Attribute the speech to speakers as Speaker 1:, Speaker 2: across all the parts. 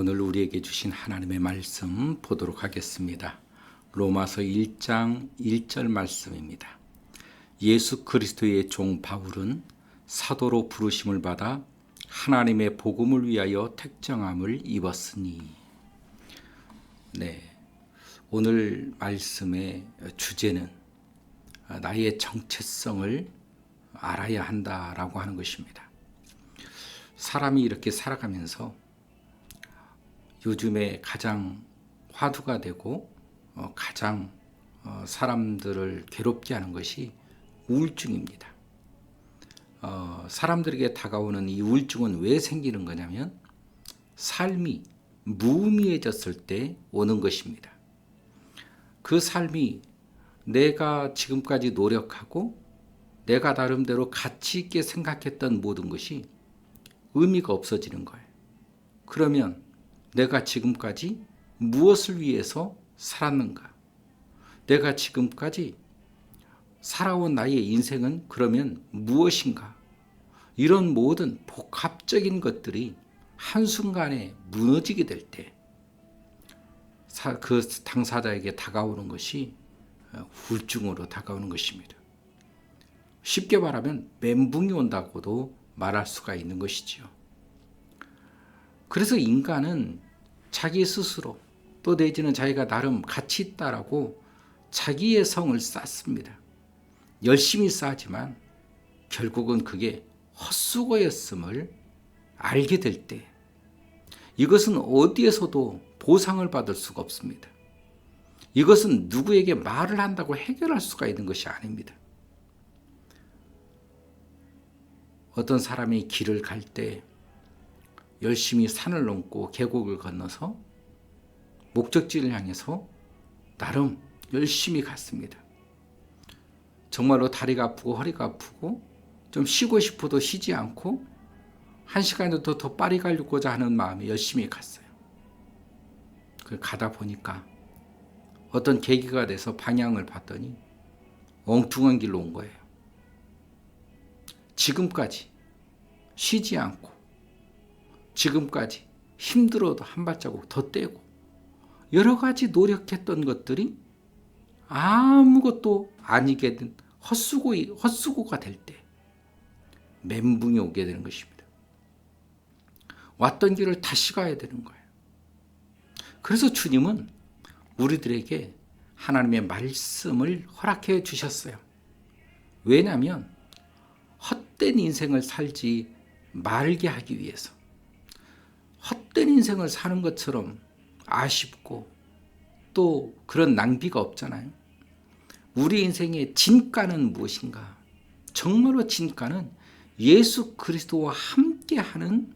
Speaker 1: 오늘 우리에게 주신 하나님의 말씀 보도록 하겠습니다. 로마서 1장 1절 말씀입니다. 예수 그리스도의 종 바울은 사도로 부르심을 받아 하나님의 복음을 위하여 택정함을 입었으니. 오늘 말씀의 주제는 나의 정체성을 알아야 한다라고 하는 것입니다. 사람이 이렇게 살아가면서 요즘에 가장 화두가 되고 가장 사람들을 괴롭게 하는 것이 우울증입니다. 사람들에게 다가오는 이 우울증은 왜 생기는 거냐면 삶이 무의미해졌을 때 오는 것입니다. 그 삶이 내가 지금까지 노력하고 내가 나름대로 가치 있게 생각했던 모든 것이 의미가 없어지는 거예요. 그러면 내가 지금까지 무엇을 위해서 살았는가? 내가 지금까지 살아온 나의 인생은 그러면 무엇인가? 이런 모든 복합적인 것들이 한순간에 무너지게 될 때 그 당사자에게 다가오는 것이 우울증으로 다가오는 것입니다. 쉽게 말하면 멘붕이 온다고도 말할 수가 있는 것이지요. 그래서 인간은 자기 스스로 또 내지는 자기가 나름 가치 있다라고 자기의 성을 쌓습니다. 열심히 쌓지만 결국은 그게 헛수고였음을 알게 될 때 이것은 어디에서도 보상을 받을 수가 없습니다. 이것은 누구에게 말을 한다고 해결할 수가 있는 것이 아닙니다. 어떤 사람이 길을 갈 때 열심히 산을 넘고 계곡을 건너서 목적지를 향해서 나름 열심히 갔습니다. 정말로 다리가 아프고 허리가 아프고 좀 쉬고 싶어도 쉬지 않고 1시간도 더 빨리 가려고자 하는 마음에 열심히 갔어요. 가다 보니까 어떤 계기가 돼서 방향을 봤더니 엉뚱한 길로 온 거예요. 지금까지 쉬지 않고 지금까지 힘들어도 한 발자국 더 떼고 여러 가지 노력했던 것들이 아무것도 아니게 된 헛수고가 될 때 멘붕이 오게 되는 것입니다. 왔던 길을 다시 가야 되는 거예요. 그래서 주님은 우리들에게 하나님의 말씀을 허락해 주셨어요. 왜냐하면 헛된 인생을 살지 말게 하기 위해서. 헛된 인생을 사는 것처럼 아쉽고 또 그런 낭비가 없잖아요. 우리 인생의 진가는 무엇인가? 정말로 진가는 예수 그리스도와 함께하는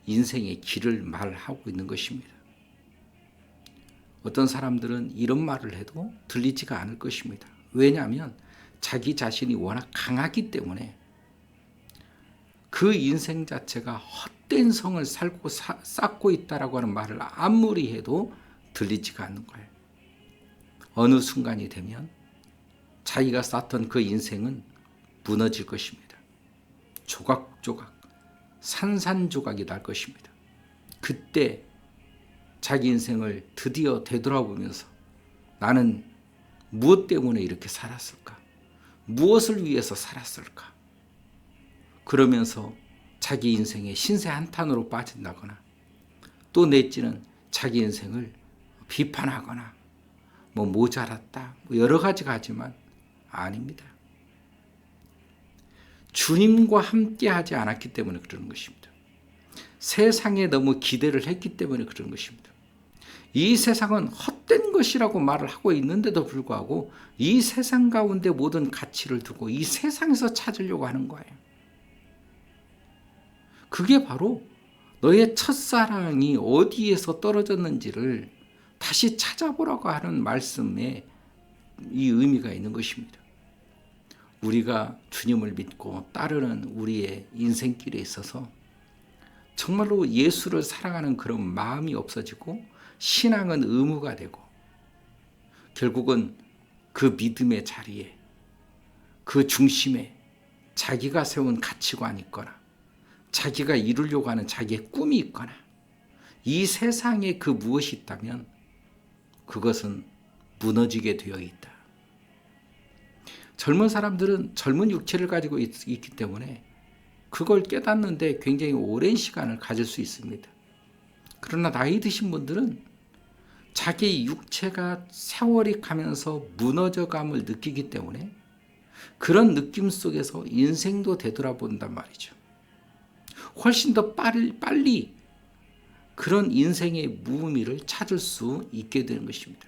Speaker 1: 인생의 길을 말하고 있는 것입니다. 어떤 사람들은 이런 말을 해도 들리지가 않을 것입니다. 왜냐하면 자기 자신이 워낙 강하기 때문에 그 인생 자체가 헛된 성을 쌓고 있다라고 하는 말을 아무리 해도 들리지가 않는 거예요. 어느 순간이 되면 자기가 쌓던 그 인생은 무너질 것입니다. 조각조각 산산조각이 날 것입니다. 그때 자기 인생을 드디어 되돌아보면서 나는 무엇 때문에 이렇게 살았을까? 무엇을 위해서 살았을까? 그러면서 자기 인생의 신세 한탄으로 빠진다거나 또 내지는 자기 인생을 비판하거나 모자랐다 여러 가지가 하지만 아닙니다. 주님과 함께 하지 않았기 때문에 그러는 것입니다. 세상에 너무 기대를 했기 때문에 그러는 것입니다. 이 세상은 헛된 것이라고 말을 하고 있는데도 불구하고 이 세상 가운데 모든 가치를 두고 이 세상에서 찾으려고 하는 거예요. 그게 바로 너의 첫사랑이 어디에서 떨어졌는지를 다시 찾아보라고 하는 말씀에 이 의미가 있는 것입니다. 우리가 주님을 믿고 따르는 우리의 인생길에 있어서 정말로 예수를 사랑하는 그런 마음이 없어지고 신앙은 의무가 되고 결국은 그 믿음의 자리에 그 중심에 자기가 세운 가치관이 있거나 자기가 이루려고 하는 자기의 꿈이 있거나 이 세상에 그 무엇이 있다면 그것은 무너지게 되어 있다. 젊은 사람들은 젊은 육체를 가지고 있기 때문에 그걸 깨닫는데 굉장히 오랜 시간을 가질 수 있습니다. 그러나 나이 드신 분들은 자기 육체가 세월이 가면서 무너져감을 느끼기 때문에 그런 느낌 속에서 인생도 되돌아본단 말이죠. 훨씬 더 빨리 그런 인생의 무의미를 찾을 수 있게 되는 것입니다.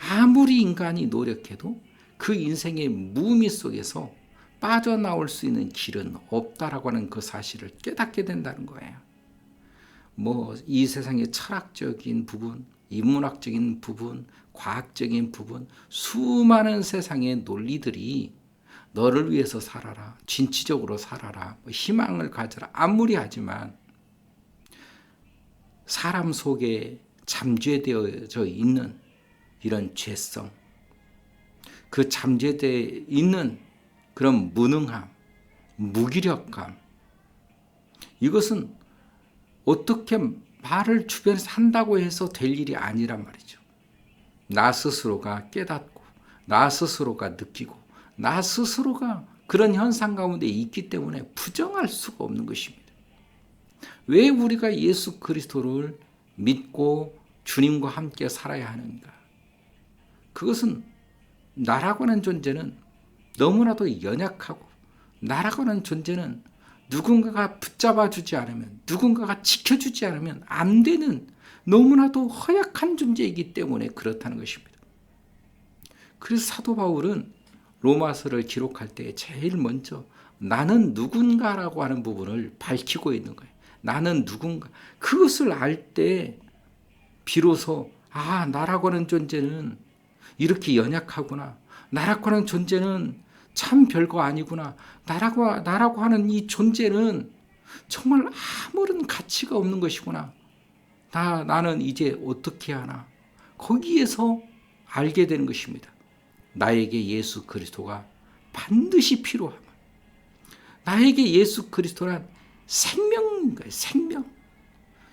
Speaker 1: 아무리 인간이 노력해도 그 인생의 무의미 속에서 빠져나올 수 있는 길은 없다라고 하는 그 사실을 깨닫게 된다는 거예요. 이 세상의 철학적인 부분, 인문학적인 부분, 과학적인 부분, 수많은 세상의 논리들이 너를 위해서 살아라, 진취적으로 살아라, 희망을 가져라 아무리 하지만 사람 속에 잠재되어져 있는 이런 죄성, 그 잠재되어 있는 그런 무능함, 무기력감, 이것은 어떻게 말을 주변에서 한다고 해서 될 일이 아니란 말이죠. 나 스스로가 깨닫고 나 스스로가 느끼고 나 스스로가 그런 현상 가운데 있기 때문에 부정할 수가 없는 것입니다. 왜 우리가 예수 그리스도를 믿고 주님과 함께 살아야 하는가? 그것은 나라고 하는 존재는 너무나도 연약하고 나라고 하는 존재는 누군가가 붙잡아 주지 않으면, 누군가가 지켜주지 않으면 안 되는 너무나도 허약한 존재이기 때문에 그렇다는 것입니다. 그래서 사도 바울은 로마서를 기록할 때 제일 먼저 나는 누군가라고 하는 부분을 밝히고 있는 거예요. 나는 누군가. 그것을 알 때 비로소 나라고 하는 존재는 이렇게 연약하구나. 나라고 하는 존재는 참 별거 아니구나. 나라고 하는 이 존재는 정말 아무런 가치가 없는 것이구나. 나는 이제 어떻게 하나. 거기에서 알게 되는 것입니다. 나에게 예수 그리스도가 반드시 필요하다. 나에게 예수 그리스도란 생명인 거예요. 생명.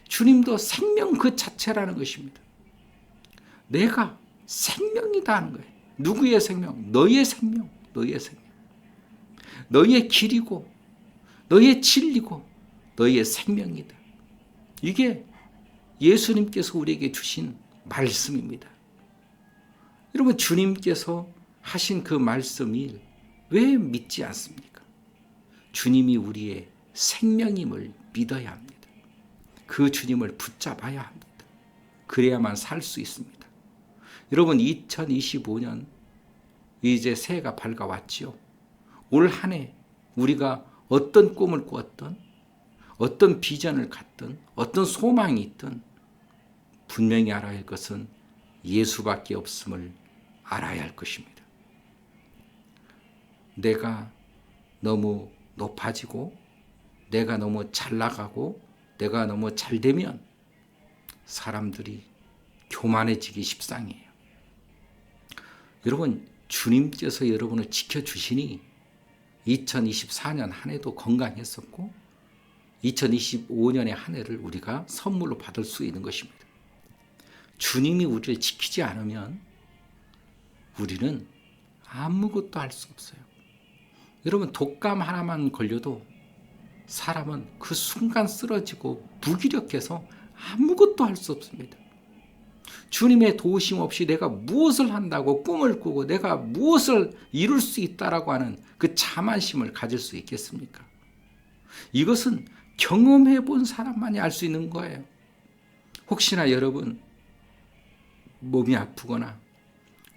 Speaker 1: 주님도 생명 그 자체라는 것입니다. 내가 생명이다 하는 거예요. 누구의 생명? 너의 생명. 너의 생명. 너의 길이고 너의 진리고 너의 생명이다. 이게 예수님께서 우리에게 주신 말씀입니다. 여러분, 주님께서 하신 그 말씀이 왜 믿지 않습니까? 주님이 우리의 생명임을 믿어야 합니다. 그 주님을 붙잡아야 합니다. 그래야만 살 수 있습니다. 여러분, 2025년 이제 새해가 밝아왔지요. 올 한 해 우리가 어떤 꿈을 꾸었든 어떤 비전을 갖든 어떤 소망이 있든 분명히 알아야 할 것은 예수밖에 없음을 알아야 할 것입니다. 내가 너무 높아지고 내가 너무 잘 나가고 내가 너무 잘 되면 사람들이 교만해지기 십상이에요. 여러분, 주님께서 여러분을 지켜주시니 2024년 한 해도 건강했었고 2025년의 한 해를 우리가 선물로 받을 수 있는 것입니다. 주님이 우리를 지키지 않으면 우리는 아무것도 할 수 없어요. 여러분, 독감 하나만 걸려도 사람은 그 순간 쓰러지고 무기력해서 아무것도 할 수 없습니다. 주님의 도우심 없이 내가 무엇을 한다고 꿈을 꾸고 내가 무엇을 이룰 수 있다라고 하는 그 자만심을 가질 수 있겠습니까? 이것은 경험해 본 사람만이 알 수 있는 거예요. 혹시나 여러분 몸이 아프거나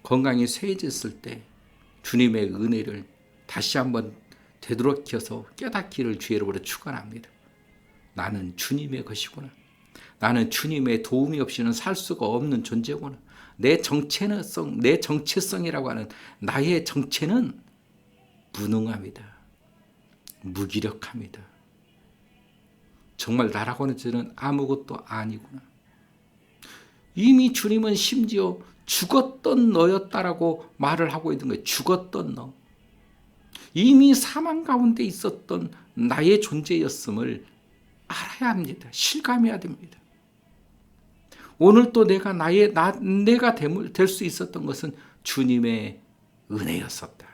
Speaker 1: 건강이 쇠해졌을 때 주님의 은혜를 다시 한번 되돌아켜서 깨닫기를 주의 이름으로 축원합니다. 나는 주님의 것이구나. 나는 주님의 도움이 없이는 살 수가 없는 존재구나. 내 정체성이라고 하는 나의 정체는 무능함이다. 무기력함이다. 정말 나라고 하는 죄는 아무것도 아니구나. 이미 주님은 심지어 죽었던 너였다라고 말을 하고 있는 거예요. 죽었던 너. 이미 사망 가운데 있었던 나의 존재였음을 알아야 합니다. 실감해야 됩니다. 오늘 또 내가 내가 될 수 있었던 것은 주님의 은혜였었다.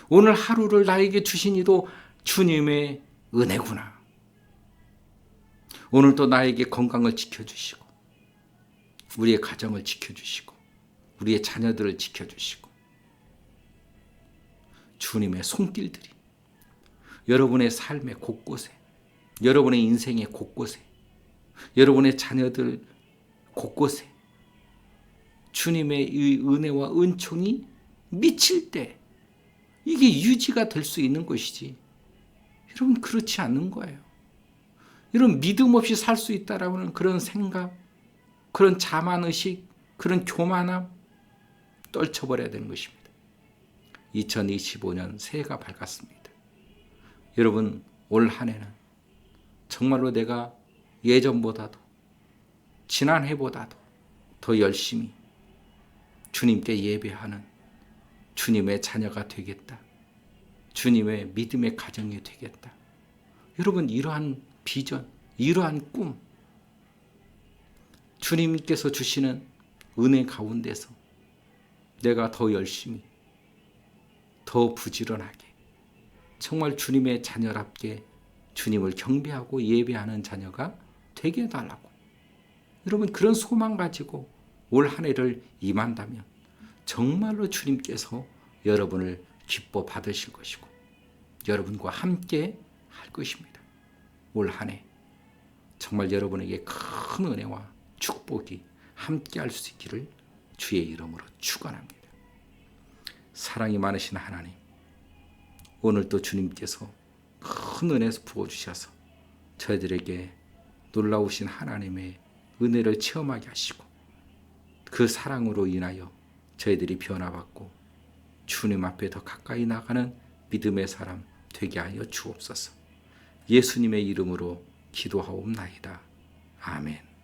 Speaker 1: 오늘 하루를 나에게 주신 이도 주님의 은혜구나. 오늘 또 나에게 건강을 지켜주시고 우리의 가정을 지켜주시고 우리의 자녀들을 지켜주시고 주님의 손길들이 여러분의 삶의 곳곳에, 여러분의 인생의 곳곳에, 여러분의 자녀들 곳곳에 주님의 이 은혜와 은총이 미칠 때 이게 유지가 될 수 있는 것이지. 여러분, 그렇지 않는 거예요. 이런 믿음 없이 살 수 있다라는 그런 생각, 그런 자만의식, 그런 교만함 떨쳐버려야 되는 것입니다. 2025년 새해가 밝았습니다. 여러분, 올 한 해는 정말로 내가 예전보다도 지난해보다도 더 열심히 주님께 예배하는 주님의 자녀가 되겠다. 주님의 믿음의 가정이 되겠다. 여러분, 이러한 비전, 이러한 꿈, 주님께서 주시는 은혜 가운데서 내가 더 열심히, 더 부지런하게 정말 주님의 자녀답게 주님을 경배하고 예배하는 자녀가 되게 해달라고. 여러분, 그런 소망 가지고 올 한 해를 임한다면 정말로 주님께서 여러분을 기뻐 받으실 것이고 여러분과 함께 할 것입니다. 올 한 해 정말 여러분에게 큰 은혜와 축복이 함께 할 수 있기를 주의 이름으로 축원합니다. 사랑이 많으신 하나님, 오늘 또 주님께서 큰 은혜 부어주셔서 저희들에게 놀라우신 하나님의 은혜를 체험하게 하시고 그 사랑으로 인하여 저희들이 변화받고 주님 앞에 더 가까이 나가는 믿음의 사람 되게 하여 주옵소서. 예수님의 이름으로 기도하옵나이다. 아멘.